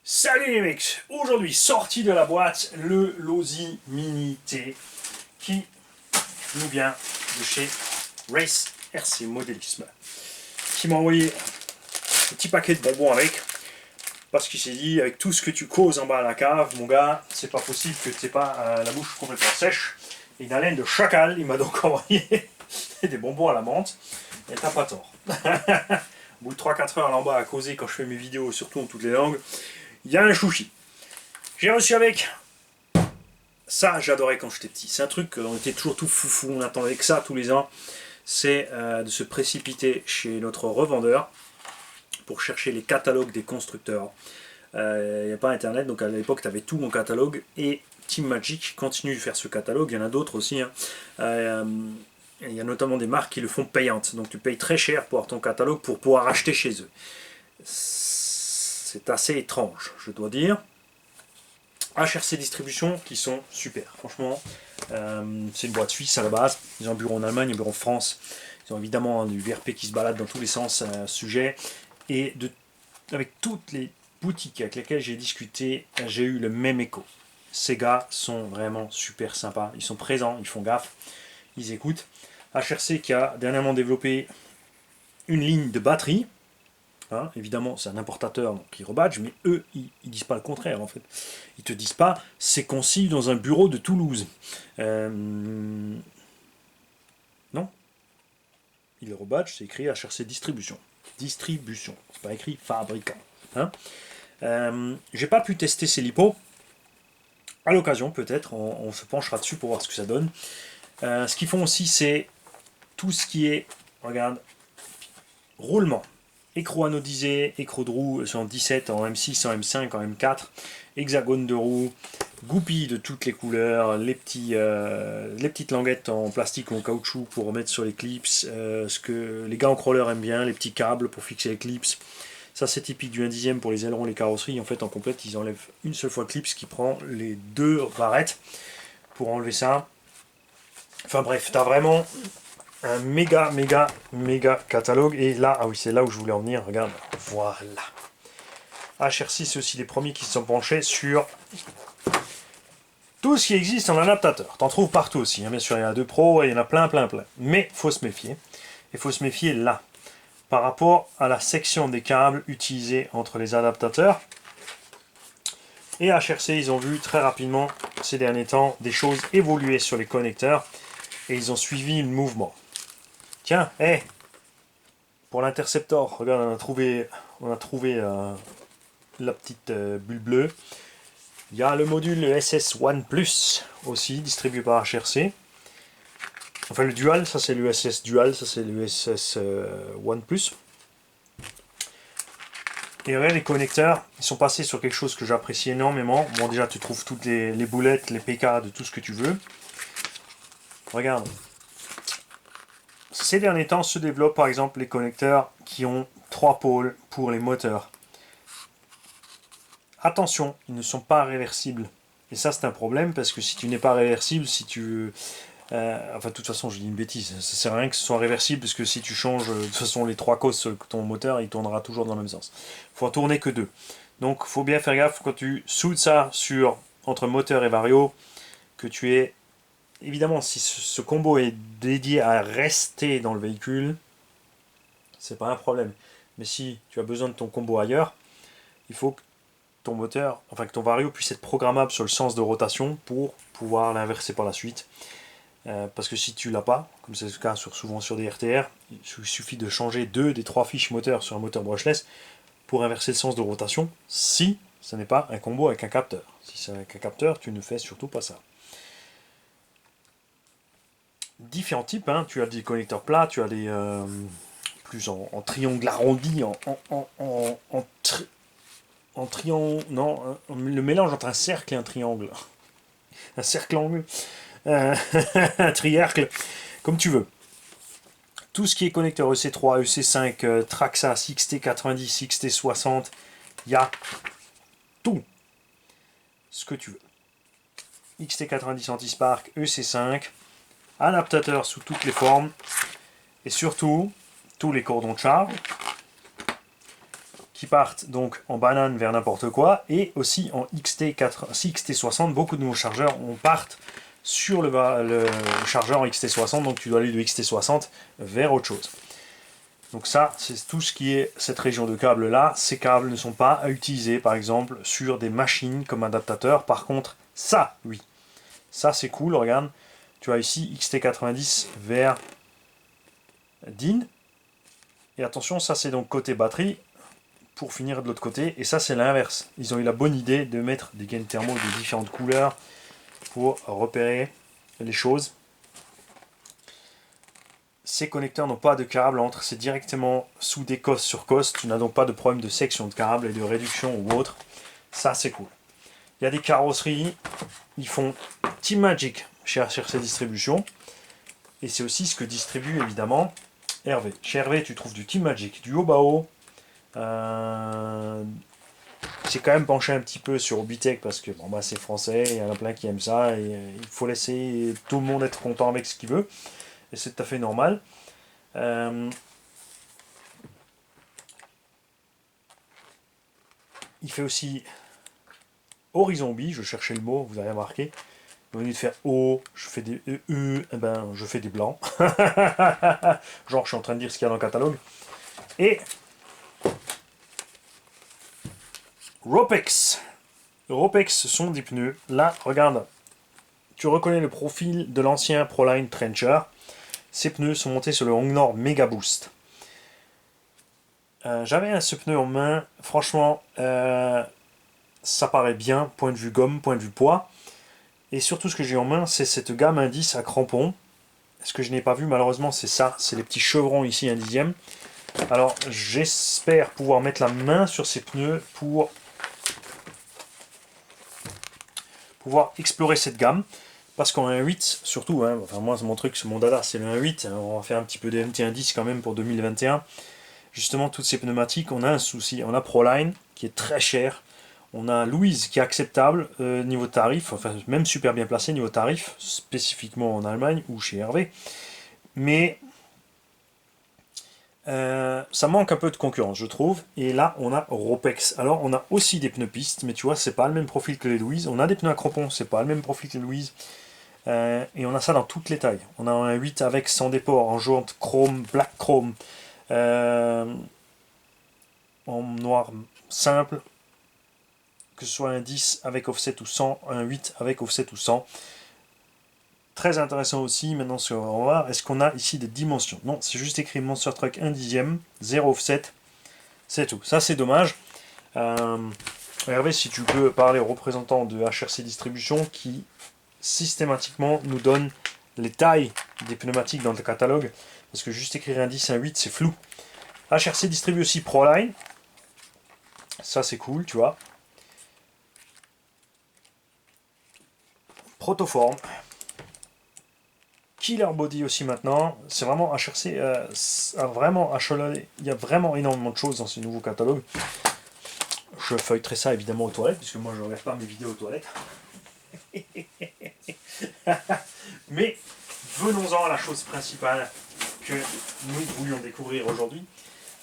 Salut les mecs, aujourd'hui sorti de la boîte le Losi Mini T qui nous vient de chez Race RC Modélisme, qui m'a envoyé un petit paquet de bonbons avec, parce qu'il s'est dit avec tout ce que tu causes en bas à la cave, mon gars, c'est pas possible que tu n'aies pas la bouche complètement sèche. Et une haleine de chacal, il m'a donc envoyé des bonbons à la menthe, et t'as pas tort. Au bout de 3-4 heures là en bas à causer quand je fais mes vidéos, surtout en toutes les langues, il y a un chouchi. J'ai reçu avec ça, j'adorais quand j'étais petit. C'est un truc on était toujours tout foufou, on attendait que ça tous les ans. C'est de se précipiter chez notre revendeur pour chercher les catalogues des constructeurs. Il n'y a pas internet, donc à l'époque tu avais tout mon catalogue et Team Magic continue de faire ce catalogue. Il y en a d'autres aussi. Il y a notamment des marques qui le font payantes, donc tu payes très cher pour avoir ton catalogue pour pouvoir acheter chez eux. C'est assez étrange, je dois dire. HRC Distribution qui sont super, franchement. C'est une boîte suisse à la base. Ils ont un bureau en Allemagne, un bureau en France. Ils ont évidemment du VRP qui se balade dans tous les sens sujet. Et avec toutes les boutiques avec lesquelles j'ai discuté, j'ai eu le même écho. Ces gars sont vraiment super sympas. Ils sont présents, ils font gaffe, ils écoutent. HRC qui a dernièrement développé une ligne de batterie. Hein, évidemment, c'est un importateur donc ils rebadgent, mais eux, ils disent pas le contraire en fait. Ils te disent pas c'est conçu dans un bureau de Toulouse. Non, ils le rebadgent, c'est écrit HRC Distribution. Distribution, c'est pas écrit fabricant. Hein. J'ai pas pu tester ces lipos. À l'occasion, peut-être, on se penchera dessus pour voir ce que ça donne. Ce qu'ils font aussi, c'est tout ce qui est, regarde, roulement. Écrou anodisé, écrou de roue en 17, en M6, en M5, en M4, hexagone de roue, goupilles de toutes les couleurs, les petites languettes en plastique ou en caoutchouc pour remettre sur les clips, ce que les gars en crawler aiment bien, les petits câbles pour fixer les clips. Ça c'est typique du 1/10 pour les ailerons, les carrosseries. En fait en complète ils enlèvent une seule fois le clip qui prend les deux barrettes pour enlever ça. Enfin bref, t'as vraiment un méga catalogue. Et là, ah oui, c'est là où je voulais en venir. Regarde, voilà. HRC, c'est aussi les premiers qui se sont penchés sur tout ce qui existe en adaptateur. T'en trouves partout aussi. Hein. Bien sûr, il y en a 2 Pro, il y en a plein. Mais il faut se méfier. Il faut se méfier là. Par rapport à la section des câbles utilisés entre les adaptateurs. Et HRC, ils ont vu très rapidement, ces derniers temps, des choses évoluer sur les connecteurs. Et ils ont suivi le mouvement. Tiens, pour l'interceptor, regarde, on a trouvé la petite bulle bleue. Il y a le module SS One Plus aussi, distribué par HRC. Enfin, le Dual, ça c'est le SS Dual, ça c'est le SS One Plus. Et regarde, les connecteurs, ils sont passés sur quelque chose que j'apprécie énormément. Bon, déjà, tu trouves toutes les boulettes, les PK, de tout ce que tu veux. Regarde. Ces derniers temps se développent par exemple les connecteurs qui ont 3 pôles pour les moteurs. Attention, ils ne sont pas réversibles. Et ça c'est un problème parce que si tu n'es pas réversible, si tu... enfin de toute façon je dis une bêtise, ça sert à rien que ce soit réversible parce que si tu changes de toute façon les 3 causes sur ton moteur, il tournera toujours dans le même sens. Il faut en tourner que 2. Donc il faut bien faire gaffe quand tu soudes ça entre moteur et vario, que tu aies... Évidemment, si ce combo est dédié à rester dans le véhicule, c'est pas un problème. Mais si tu as besoin de ton combo ailleurs, il faut que ton moteur, enfin que ton vario puisse être programmable sur le sens de rotation pour pouvoir l'inverser par la suite. Parce que si tu l'as pas, comme c'est le cas souvent sur des RTR, il suffit de changer 2 des 3 fiches moteurs sur un moteur brushless pour inverser le sens de rotation, si ce n'est pas un combo avec un capteur. Si c'est avec un capteur, tu ne fais surtout pas ça. Différents types, hein. Tu as des connecteurs plats, tu as des plus en triangle arrondi, en triangle, non, le mélange entre un cercle et un triangle, un cercle angle, un triangle, comme tu veux. Tout ce qui est connecteur EC3, EC5, Traxxas, XT90, XT60, il y a tout ce que tu veux. XT90 anti-spark, EC5, adaptateur sous toutes les formes, et surtout tous les cordons de charge qui partent donc en banane vers n'importe quoi, et aussi en XT60, beaucoup de nouveaux chargeurs partent sur le chargeur en XT60, donc tu dois aller de XT60 vers autre chose. Donc ça, c'est tout ce qui est cette région de câbles là. Ces câbles ne sont pas à utiliser par exemple sur des machines comme adaptateur. Par contre, ça, oui. Ça c'est cool, regarde. Tu as ici XT90 vers DIN. Et attention, ça c'est donc côté batterie. Pour finir de l'autre côté, et ça c'est l'inverse. Ils ont eu la bonne idée de mettre des gaines thermo de différentes couleurs pour repérer les choses. Ces connecteurs n'ont pas de câble entre, c'est directement sous des cosses sur cosses. Tu n'as donc pas de problème de section de câble et de réduction ou autre. Ça c'est cool. Il y a des carrosseries, ils font Team Magic chez HRC Distribution, et c'est aussi ce que distribue évidemment Hervé. Chez Hervé, tu trouves du Team Magic, du Obao. J'ai quand même penché un petit peu sur Obitech parce que bon, bah, c'est français, il y en a plein qui aiment ça, et il faut laisser tout le monde être content avec ce qu'il veut, et c'est tout à fait normal. Il fait aussi Horizon B, je cherchais le mot, vous avez remarqué. Au lieu de faire O, je fais des E, eh ben, je fais des blancs. Genre, je suis en train de dire ce qu'il y a dans le catalogue. Et Ropex. Ropex, ce sont des pneus. Là, regarde, tu reconnais le profil de l'ancien Proline Trencher. Ces pneus sont montés sur le Hongnor Mega Boost. J'avais ce pneu en main. Franchement, ça paraît bien, point de vue gomme, point de vue poids. Et surtout, ce que j'ai en main, c'est cette gamme indice à crampons. Ce que je n'ai pas vu, malheureusement, c'est ça. C'est les petits chevrons ici, un dixième. Alors, j'espère pouvoir mettre la main sur ces pneus pour pouvoir explorer cette gamme. Parce qu'en 1.8, surtout, hein, enfin moi, mon truc, mon dada, c'est le 1.8. Hein, on va faire un petit peu de MT10 quand même pour 2021. Justement, toutes ces pneumatiques, on a un souci. On a Proline, qui est très cher. On a Louise qui est acceptable niveau tarif, enfin même super bien placé niveau tarif, spécifiquement en Allemagne ou chez Hervé. Mais ça manque un peu de concurrence, je trouve. Et là, on a Ropex. Alors, on a aussi des pneus pistes, mais tu vois, c'est pas le même profil que les Louise. On a des pneus à crampons, c'est pas le même profil que les Louise. Et on a ça dans toutes les tailles. On a un 8 avec sans déport, en jaune, chrome, black chrome, en noir simple. Que ce soit un 10 avec offset ou 100, un 8 avec offset ou 100. Très intéressant aussi, maintenant on va voir, est-ce qu'on a ici des dimensions? Non, c'est juste écrit Monster Truck 1 dixième, 0 offset, c'est tout. Ça c'est dommage. Hervé, si tu peux parler aux représentants de HRC Distribution qui systématiquement nous donnent les tailles des pneumatiques dans le catalogue, parce que juste écrire un 10, un 8, c'est flou. HRC distribue aussi Proline, ça c'est cool, tu vois. Protoform, Killer Body aussi maintenant, c'est vraiment HRC, vraiment HLA, il y a vraiment énormément de choses dans ce nouveau catalogue. Je feuilleterai ça évidemment aux toilettes, puisque moi je ne regarde pas mes vidéos aux toilettes. Mais venons-en à la chose principale que nous voulions découvrir aujourd'hui,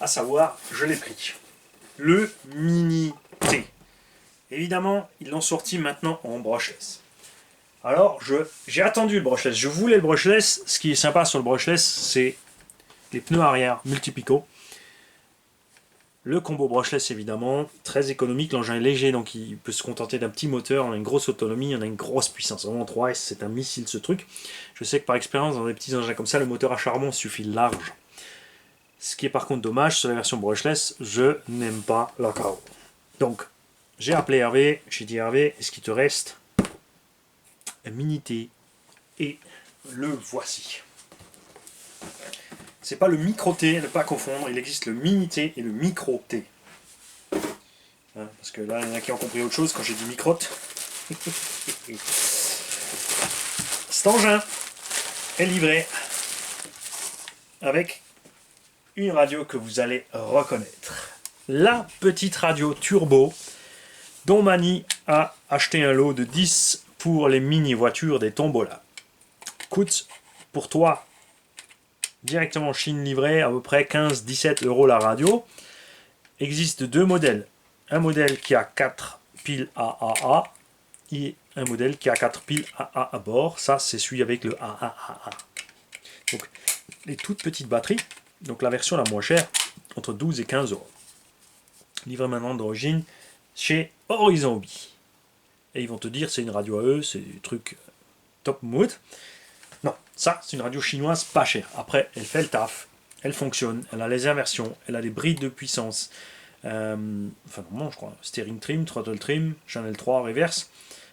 à savoir, je l'ai pris, le Mini T. Évidemment, ils l'ont sorti maintenant en brushless. Alors, j'ai attendu le brushless. Je voulais le brushless. Ce qui est sympa sur le brushless, c'est les pneus arrière multipico. Le combo brushless, évidemment, très économique. L'engin est léger, donc il peut se contenter d'un petit moteur. On a une grosse autonomie, on a une grosse puissance. Vraiment 3S, c'est un missile ce truc. Je sais que par expérience, dans des petits engins comme ça, le moteur à charbon suffit large. Ce qui est par contre dommage, sur la version brushless, je n'aime pas la carreau. Donc, j'ai appelé Hervé. J'ai dit Hervé, est-ce qu'il te reste un Mini T, et le voici. C'est pas le micro T, ne pas confondre, il existe le Mini T et le micro T. Hein, parce que là, il y en a qui ont compris autre chose quand j'ai dit microte. Cet engin est livré avec une radio que vous allez reconnaître. La petite radio turbo dont Mani a acheté un lot de 10 pour les mini-voitures des Tombola. Coûte pour toi, directement Chine livrée, à peu près 15-17 € la radio. existe deux modèles. Un modèle qui a 4 piles AAA et un modèle qui a 4 piles AA à bord. Ça, c'est celui avec le AAA. Donc, les toutes petites batteries, donc la version la moins chère, entre 12 et 15 euros. Livré maintenant d'origine chez Horizon Hobby. Et ils vont te dire c'est une radio à eux, c'est du truc top mood. Non, ça c'est une radio chinoise pas chère. Après, elle fait le taf, elle fonctionne, elle a les inversions, elle a des brides de puissance. Enfin non, je crois, steering trim, throttle trim, channel 3, reverse,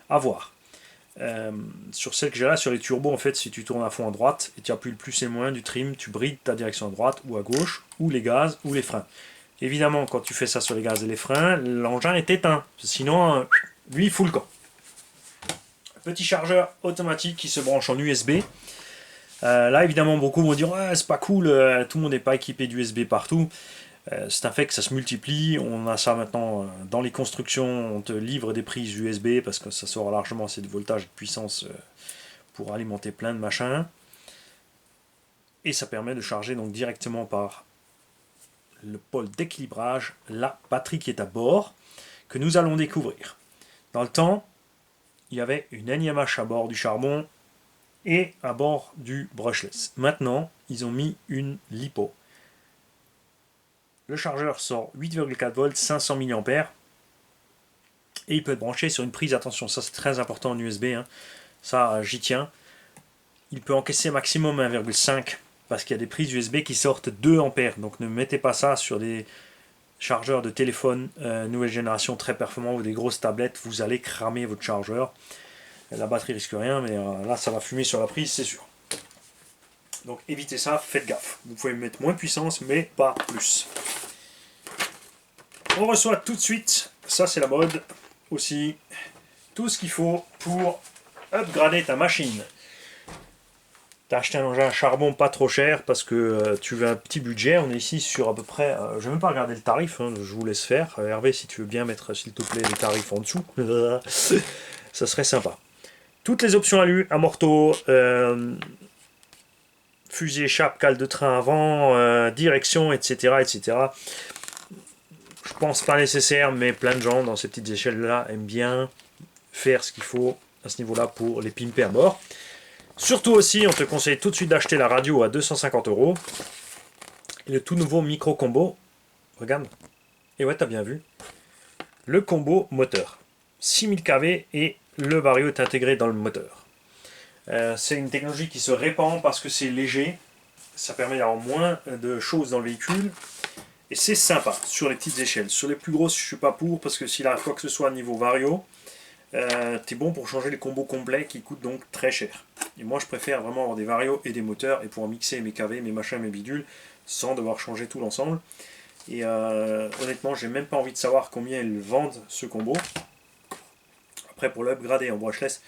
à voir. Sur celle que j'ai là, sur les turbos, en fait, si tu tournes à fond à droite et tu appuies le plus et moins du trim, tu brides ta direction à droite ou à gauche, ou les gaz ou les freins. Évidemment, quand tu fais ça sur les gaz et les freins, l'engin est éteint. Sinon, lui, il fout le camp. Petit chargeur automatique qui se branche en USB. Là, évidemment, beaucoup vont dire ouais, c'est pas cool, tout le monde n'est pas équipé d'USB partout. C'est un fait que ça se multiplie. On a ça maintenant dans les constructions. On te livre des prises USB parce que ça sort largement assez de voltage et de puissance pour alimenter plein de machins. Et ça permet de charger donc directement par le pôle d'équilibrage la batterie qui est à bord que nous allons découvrir. Dans le temps, il y avait une énième hache à bord du charbon et à bord du brushless. Maintenant, ils ont mis une LiPo. Le chargeur sort 8,4 volts, 500 mAh et il peut être branché sur une prise, attention, ça c'est très important en USB, hein. Ça j'y tiens. Il peut encaisser maximum 1,5 parce qu'il y a des prises USB qui sortent 2 ampères, donc ne mettez pas ça sur des chargeurs de téléphone nouvelle génération très performants ou des grosses tablettes, vous allez cramer votre chargeur. La batterie risque rien, mais là ça va fumer sur la prise, c'est sûr. Donc évitez ça, faites gaffe. Vous pouvez mettre moins de puissance, mais pas plus. On reçoit tout de suite, ça c'est la mode aussi, tout ce qu'il faut pour upgrader ta machine. T'as acheté un engin à charbon pas trop cher parce que tu veux un petit budget. On est ici sur à peu près, je vais même pas regarder le tarif, hein, je vous laisse faire. Hervé, si tu veux bien mettre s'il te plaît les tarifs en dessous, ça serait sympa. Toutes les options alu, amorto, fusée, échappe, cale de train avant, direction, etc., etc. Je pense pas nécessaire, mais plein de gens dans ces petites échelles-là aiment bien faire ce qu'il faut à ce niveau-là pour les pimper à bord. Surtout aussi, on te conseille tout de suite d'acheter la radio à 250 €. Et le tout nouveau micro combo. Regarde. Et ouais, t'as bien vu. Le combo moteur. 6000 kV et le vario est intégré dans le moteur. C'est une technologie qui se répand parce que c'est léger. Ça permet d'avoir moins de choses dans le véhicule. Et c'est sympa sur les petites échelles. Sur les plus grosses, je suis pas pour parce que s'il arrive quoi que ce soit à niveau vario, t'es bon pour changer les combos complets qui coûtent donc très cher. Et moi je préfère vraiment avoir des varios et des moteurs et pouvoir mixer mes KV, mes machins, mes bidules sans devoir changer tout l'ensemble. Et honnêtement, j'ai même pas envie de savoir combien ils vendent ce combo. Après, pour l'upgrader en brushless,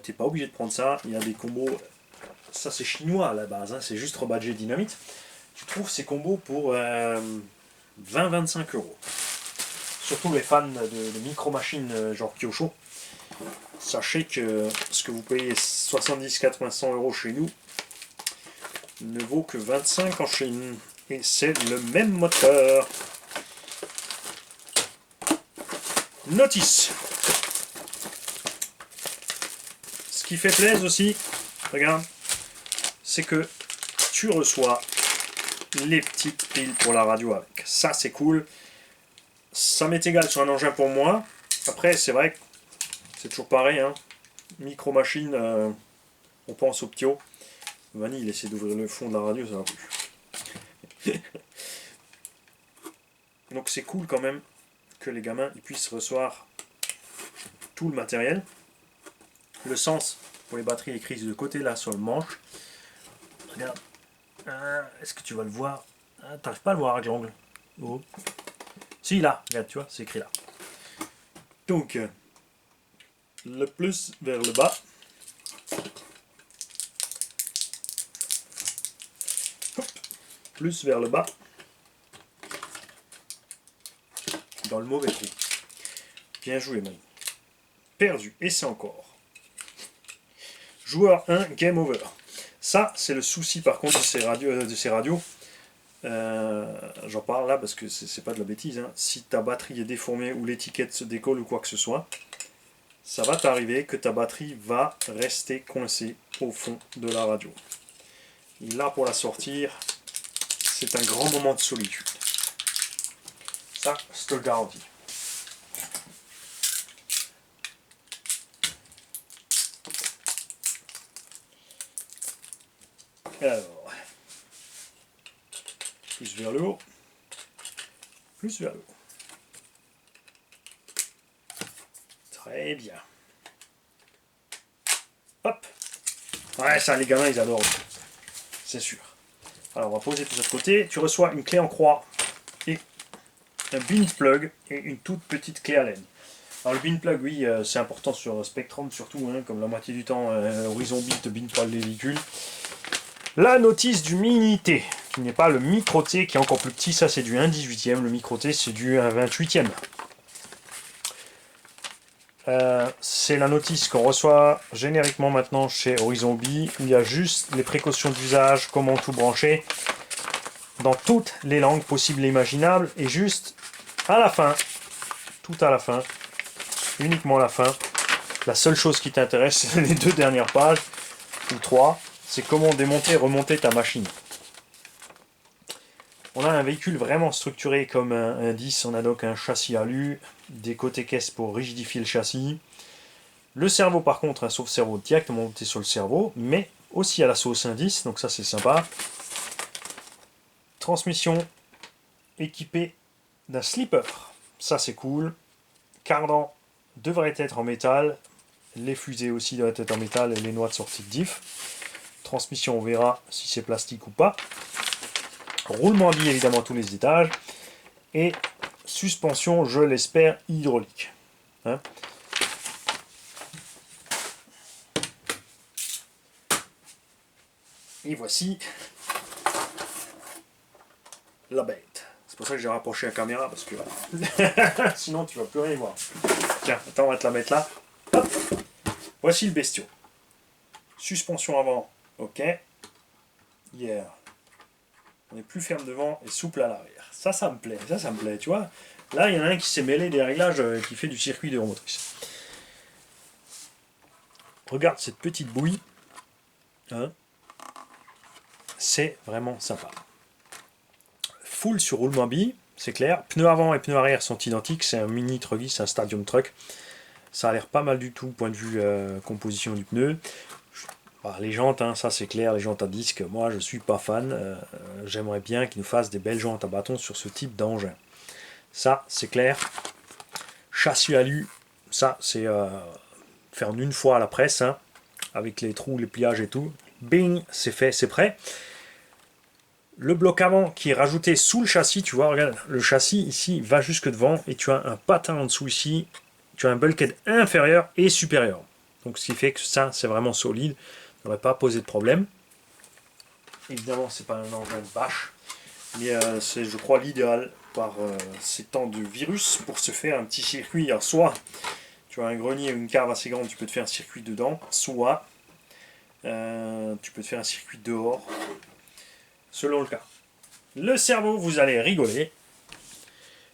t'es pas obligé de prendre ça. Il y a des combos, ça c'est chinois à la base, hein, c'est juste rebadgé dynamite. Tu trouves ces combos pour 20-25 €. Surtout les fans de micro-machines genre Kyosho. Sachez que ce que vous payez 70, 80, 100 € chez nous ne vaut que 25 en Chine. Et c'est le même moteur. Notice. Ce qui fait plaisir aussi, regarde, c'est que tu reçois les petites piles pour la radio avec. Ça c'est cool. Ça m'est égal sur un engin pour moi. Après c'est vrai que c'est toujours pareil, hein. Micro machine, on pense au Ptio. Vanille, il essaie d'ouvrir le fond de la radio, ça va plus. Donc c'est cool quand même que les gamins ils puissent recevoir tout le matériel. Le sens pour les batteries est écrit de côté là sur le manche. Regarde. Est-ce que tu vas le voir? T'arrives pas à le voir avec l'angle. Oh. Si là, regarde, tu vois, c'est écrit là. Donc le plus vers le bas. Hop. Plus vers le bas. Dans le mauvais trou. Bien joué, Manu. Perdu. Et c'est encore. Joueur 1, game over. Ça, c'est le souci par contre de ces radios. J'en parle là parce que c'est pas de la bêtise, hein. Si ta batterie est déformée ou l'étiquette se décolle ou quoi que ce soit, ça va t'arriver que ta batterie va rester coincée au fond de la radio. Et là, pour la sortir, c'est un grand moment de solitude. Ça, je te le garantis. Alors, plus vers le haut, plus vers le haut. Très bien. Hop. Ouais, ça, les gamins, ils adorent. C'est sûr. Alors, on va poser tout ça de côté. Tu reçois une clé en croix et un bin plug et une toute petite clé Allen. Alors, le bin plug, oui, c'est important sur Spectrum, surtout, hein, comme la moitié du temps, Horizon Bit bin plug les véhicules. La notice du Mini-T, qui n'est pas le micro-T, qui est encore plus petit, ça c'est du 1/18e, le micro-T c'est du 1/28e. C'est la notice qu'on reçoit génériquement maintenant chez Horizon B, où il y a juste les précautions d'usage, comment tout brancher, dans toutes les langues possibles et imaginables, et juste à la fin, tout à la fin, uniquement à la fin, la seule chose qui t'intéresse, c'est les 2 dernières pages, ou 3, c'est comment démonter et remonter ta machine. On a un véhicule vraiment structuré comme un 10, on a donc un châssis alu, des côtés caisses pour rigidifier le châssis. Le cerveau par contre, un sauve-cerveau directement monté sur le cerveau, mais aussi à la sauce indice, donc ça c'est sympa. Transmission équipée d'un slipper, ça c'est cool. Cardan devrait être en métal, les fusées aussi devraient être en métal et les noix de sortie de diff. Transmission, on verra si c'est plastique ou pas. Roulement à billes évidemment à tous les étages. Et suspension, je l'espère, hydraulique. Hein. Et voici la bête. C'est pour ça que j'ai rapproché la caméra, parce que sinon tu vas plus rien voir. Tiens, attends, on va te la mettre là. Hop. Voici le bestiau. Suspension avant, ok. Hier. On est plus ferme devant et souple à l'arrière. Ça me plaît, ça me plaît, tu vois. Là, il y en a un qui s'est mêlé des réglages, qui fait du circuit de motrice. Regarde cette petite bouille. Hein. C'est vraiment sympa. Full sur roulement à billes, c'est clair. Pneus avant et pneus arrière sont identiques. C'est un mini truggy, c'est un stadium truck. Ça a l'air pas mal du tout, point de vue composition du pneu. Les jantes, hein, ça c'est clair, les jantes à disque, moi je suis pas fan. J'aimerais bien qu'ils nous fassent des belles jantes à bâton sur ce type d'engin. Ça c'est clair. Châssis alu, ça c'est faire en une fois à la presse, hein, avec les trous, les pliages et tout. Bing, c'est fait, c'est prêt. Le bloc avant qui est rajouté sous le châssis, tu vois, regarde, le châssis ici va jusque devant et tu as un patin en dessous ici. Tu as un bulkhead inférieur et supérieur. Donc ce qui fait que ça c'est vraiment solide. Ça n'aurait pas posé de problème. Évidemment, c'est pas un engin de bâche, mais c'est, je crois, l'idéal par ces temps de virus pour se faire un petit circuit. Alors, soit tu as un grenier ou une cave assez grande, tu peux te faire un circuit dedans, soit tu peux te faire un circuit dehors, selon le cas. Le cerveau, vous allez rigoler.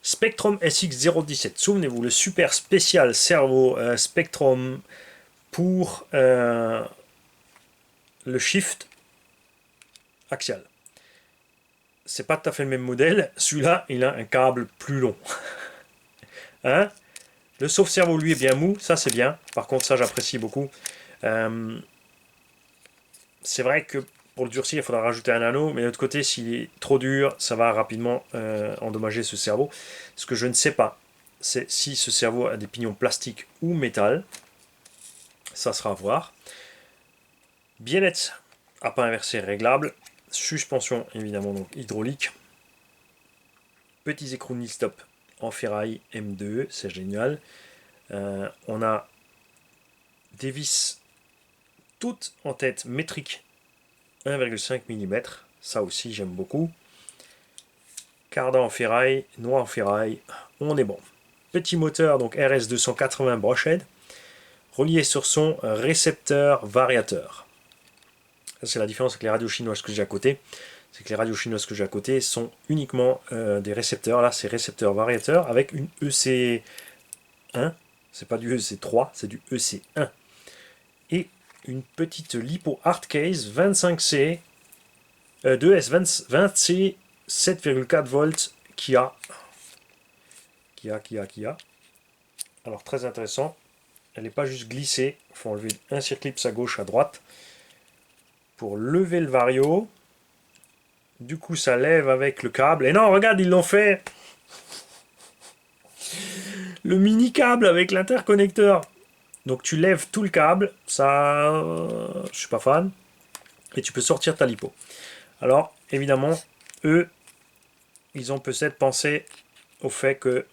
Spectrum SX017, souvenez-vous, le super spécial cerveau Spectrum pour le shift axial. C'est pas tout à fait le même modèle. Celui-là, il a un câble plus long. Hein? Le sauve-cerveau, lui, est bien mou. Ça, c'est bien. Par contre, ça, j'apprécie beaucoup. C'est vrai que pour le durcir, il faudra rajouter un anneau. Mais de l'autre côté, s'il est trop dur, ça va rapidement endommager ce cerveau. Ce que je ne sais pas, c'est si ce cerveau a des pignons plastiques ou métal. Ça sera à voir. Biellette à pas inversé réglable. Suspension évidemment donc hydraulique. Petits écrous nil-stop en ferraille M2, c'est génial. On a des vis toutes en tête métrique 1,5 mm. Ça aussi j'aime beaucoup. Cardan en ferraille, noix en ferraille, on est bon. Petit moteur donc RS 280 brochehead, relié sur son récepteur variateur. C'est la différence avec les radios chinoises que j'ai à côté. c'est que les radios chinoises que j'ai à côté sont uniquement des récepteurs. Là, c'est récepteur variateur avec une EC1. C'est pas du EC3, c'est du EC1. Et une petite LiPo Hardcase 25C 2S20C 7,4 volts qui a. Alors très intéressant. Elle n'est pas juste glissée. Il faut enlever un circlips à gauche, à droite. Pour lever le vario. Du coup, ça lève avec le câble. Et non, regarde, ils l'ont fait. Le mini câble avec l'interconnecteur. Donc tu lèves tout le câble. Ça, je suis pas fan. Et tu peux sortir ta lipo. Alors, évidemment, eux, ils ont peut-être pensé au fait que...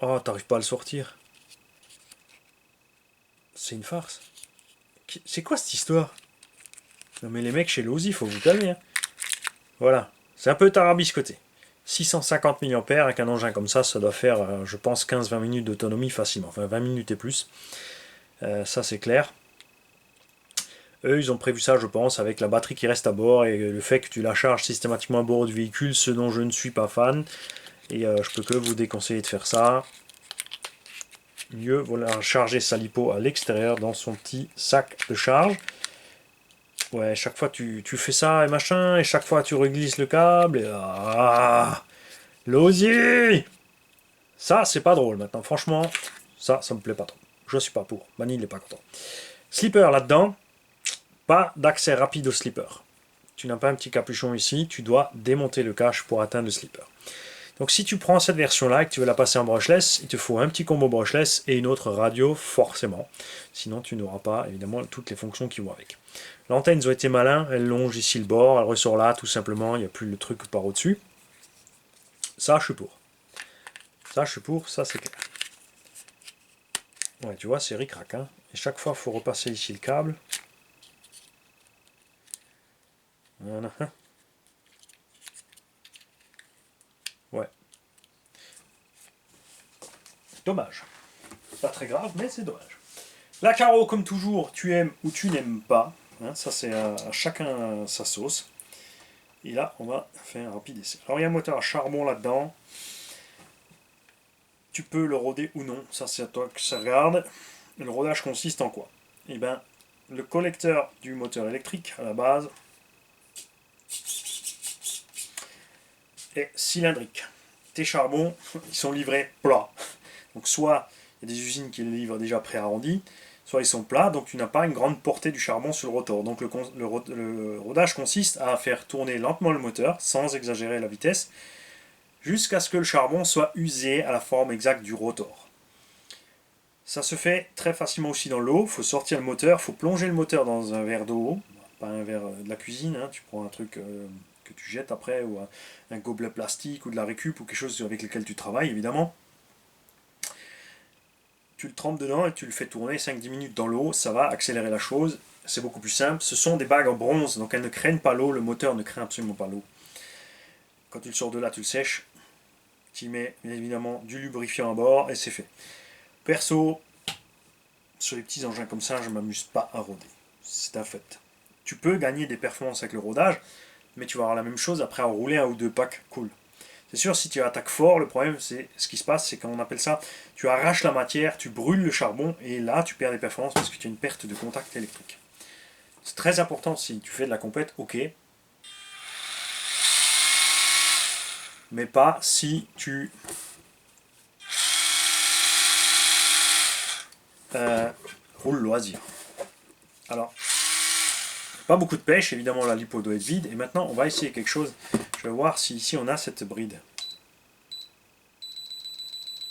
Oh, t'arrives pas à le sortir. C'est une farce. C'est quoi cette histoire? Non mais les mecs chez Lozi, il faut vous calmer. Hein. Voilà. C'est un peu tarabiscoté. 650 mAh avec un engin comme ça doit faire, je pense, 15-20 minutes d'autonomie facilement. Enfin, 20 minutes et plus. Ça, c'est clair. Eux, ils ont prévu ça, je pense, avec la batterie qui reste à bord et le fait que tu la charges systématiquement à bord du véhicule, ce dont je ne suis pas fan. Et je peux que vous déconseiller de faire ça. Mieux voilà, charger sa lipo à l'extérieur dans son petit sac de charge. Ouais, chaque fois tu fais ça et machin, et chaque fois tu reglisses le câble. Et... Ah, l'osier. Ça, c'est pas drôle maintenant. Franchement, ça me plaît pas trop. Je suis pas pour. Manny, il est pas content. Slipper là-dedans. Pas d'accès rapide au slipper. Tu n'as pas un petit capuchon ici. Tu dois démonter le cache pour atteindre le slipper. Donc si tu prends cette version-là et que tu veux la passer en brushless, il te faut un petit combo brushless et une autre radio forcément. Sinon tu n'auras pas évidemment toutes les fonctions qui vont avec. L'antenne, ils ont été malins, elle longe ici le bord, elle ressort là tout simplement, il n'y a plus le truc par au-dessus. Ça je suis pour. Ça je suis pour, ça c'est clair. Ouais, tu vois, c'est ric-rac. Hein. Et chaque fois, il faut repasser ici le câble. Voilà. Ouais. Dommage. Pas très grave, mais c'est dommage. La carreau, comme toujours, tu aimes ou tu n'aimes pas. Hein, ça, c'est à chacun sa sauce. Et là, on va faire un rapide essai. Alors, il y a un moteur à charbon là-dedans. Tu peux le roder ou non. Ça, c'est à toi que ça regarde. Le rodage consiste en quoi? Eh bien, le collecteur du moteur électrique, à la base, est cylindrique. Tes charbons, ils sont livrés plats. Donc soit il y a des usines qui les livrent déjà pré-arrondis, soit ils sont plats, donc tu n'as pas une grande portée du charbon sur le rotor. Donc le rodage consiste à faire tourner lentement le moteur, sans exagérer la vitesse, jusqu'à ce que le charbon soit usé à la forme exacte du rotor. Ça se fait très facilement aussi dans l'eau, il faut sortir le moteur, il faut plonger le moteur dans un verre d'eau, pas un verre de la cuisine, hein, tu prends un truc que tu jettes après, ou un gobelet plastique, ou de la récup, ou quelque chose avec lequel tu travailles évidemment. Tu le trempes dedans et tu le fais tourner 5-10 minutes dans l'eau, ça va accélérer la chose, c'est beaucoup plus simple. Ce sont des bagues en bronze, donc elles ne craignent pas l'eau, le moteur ne craint absolument pas l'eau. Quand tu le sors de là, tu le sèches, tu y mets bien évidemment du lubrifiant à bord et c'est fait. Perso, sur les petits engins comme ça, je ne m'amuse pas à roder, c'est un fait. Tu peux gagner des performances avec le rodage, mais tu vas avoir la même chose après avoir roulé un ou deux packs cool. C'est sûr, si tu attaques fort, le problème, c'est ce qui se passe, c'est qu'on appelle ça, tu arraches la matière, tu brûles le charbon, et là, tu perds des performances parce que tu as une perte de contact électrique. C'est très important si tu fais de la compète, ok. Mais pas si tu roules loisir. Alors, pas beaucoup de pêche, évidemment la lipo doit être vide, et maintenant on va essayer quelque chose. Je vais voir si ici on a cette bride.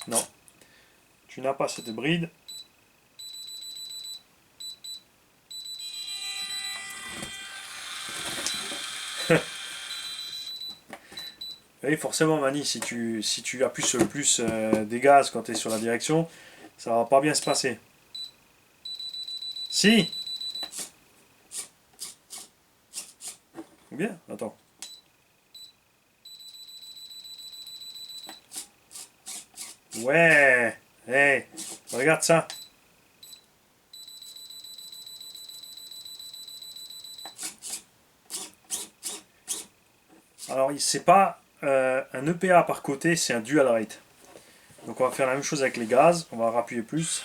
Non, tu n'as pas cette bride. Oui, forcément, Mani, si tu appuies sur le plus des gaz quand tu es sur la direction, ça va pas bien se passer. Si! Ou bien? Attends. Ouais! Hey! Regarde ça! Alors c'est pas un EPA par côté, c'est un dual rate. Donc on va faire la même chose avec les gaz, on va rappuyer plus.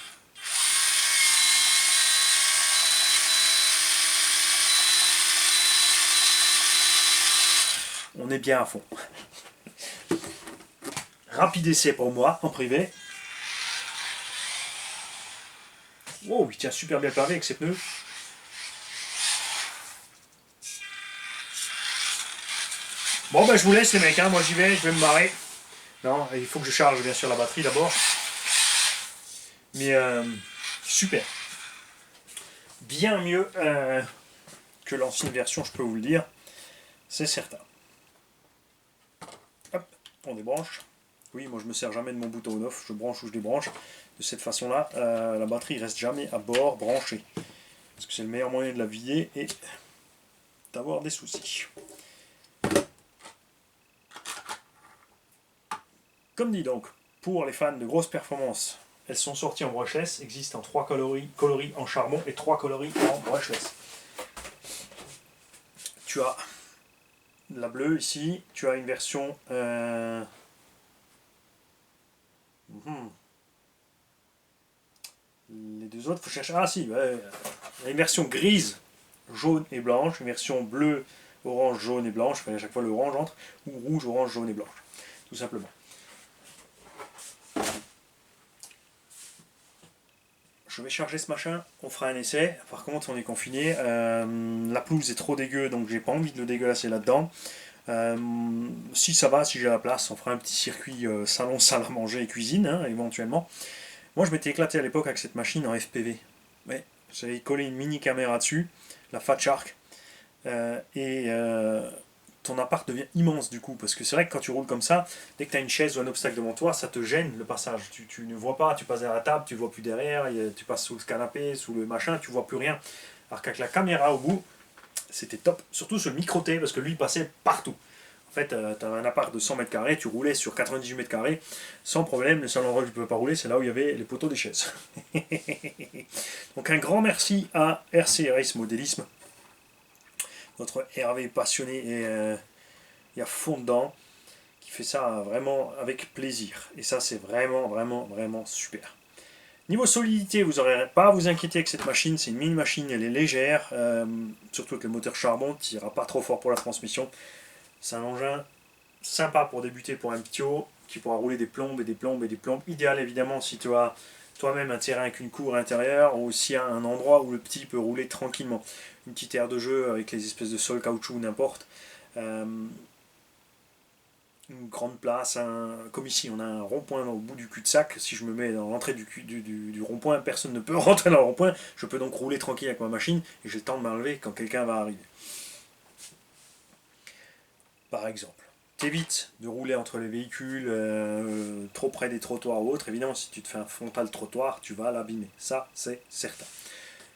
On est bien à fond. Rapide essai pour moi, en privé. Oh, il tient super bien le pavé avec ses pneus. Bon, ben je vous laisse les mecs, hein. Moi j'y vais, je vais me marrer. Non, il faut que je charge bien sûr la batterie d'abord. Mais super. Bien mieux que l'ancienne version, je peux vous le dire. C'est certain. Hop, on débranche. Oui, moi je me sers jamais de mon bouton on-off, je branche ou je débranche. De cette façon-là, la batterie reste jamais à bord branchée. Parce que c'est le meilleur moyen de la vider et d'avoir des soucis. Comme dit donc, pour les fans de grosses performances, elles sont sorties en brushless, existent en 3 coloris en charbon et 3 coloris en brushless. Tu as la bleue ici, tu as une version les deux autres, il faut chercher. Ah si, il y a une version grise, jaune et blanche, une version bleue, orange, jaune et blanche, il fallait à chaque fois le orange entre, ou rouge, orange, jaune et blanche, tout simplement. Je vais charger ce machin, on fera un essai. Par contre, on est confiné. La pelouse est trop dégueu, donc j'ai pas envie de le dégueulasser là-dedans. Si ça va, si j'ai la place, on fera un petit circuit salon, salle à manger et cuisine, hein, éventuellement. Moi, je m'étais éclaté à l'époque avec cette machine en FPV. Ouais, j'avais collé une mini caméra dessus, la Fat Shark, ton appart devient immense du coup, parce que c'est vrai que quand tu roules comme ça, dès que tu as une chaise ou un obstacle devant toi, ça te gêne le passage. Tu ne vois pas, tu passes derrière la table, tu ne vois plus derrière, tu passes sous le canapé, sous le machin, tu vois plus rien. Alors qu'avec la caméra au bout, c'était top, surtout sur le micro-T, parce que lui il passait partout. En fait, tu avais un appart de 100 mètres carrés, tu roulais sur 98 mètres carrés, sans problème. Le seul endroit où tu ne pouvais pas rouler, c'est là où il y avait les poteaux des chaises. Donc un grand merci à RC Race Modélisme, notre Hervé passionné et à fond dedans, qui fait ça vraiment avec plaisir. Et ça, c'est vraiment super. Niveau solidité, vous n'aurez pas à vous inquiéter avec cette machine. C'est une mini machine, elle est légère, surtout avec le moteur charbon, qui ira pas trop fort pour la transmission. C'est un engin sympa pour débuter pour un petit haut, qui pourra rouler des plombes et des plombes et des plombes. Idéal évidemment si tu as toi-même un terrain avec une cour intérieure, ou aussi un endroit où le petit peut rouler tranquillement. Une petite aire de jeu avec les espèces de sol caoutchouc ou n'importe. Une grande place, comme ici on a un rond-point au bout du cul-de-sac. Si je me mets dans l'entrée du rond-point, personne ne peut rentrer dans le rond-point. Je peux donc rouler tranquille avec ma machine et j'ai le temps de m'enlever quand quelqu'un va arriver. Par exemple. T'évites de rouler entre les véhicules trop près des trottoirs ou autres. Évidemment, si tu te fais un frontal trottoir, tu vas l'abîmer. Ça, c'est certain.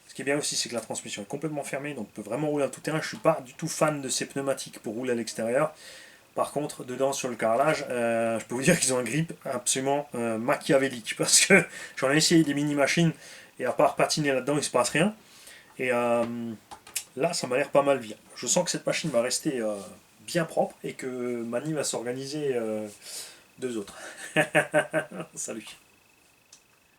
Ce qui est bien aussi, c'est que la transmission est complètement fermée, donc on peut vraiment rouler en tout terrain. Je ne suis pas du tout fan de ces pneumatiques pour rouler à l'extérieur. Par contre, dedans, sur le carrelage, je peux vous dire qu'ils ont un grip absolument machiavélique. Parce que j'en ai essayé des mini-machines, et à part patiner là-dedans, il ne se passe rien. Et là, ça m'a l'air pas mal bien. Je sens que cette machine va rester bien propre et que Mani va s'organiser deux autres. Salut.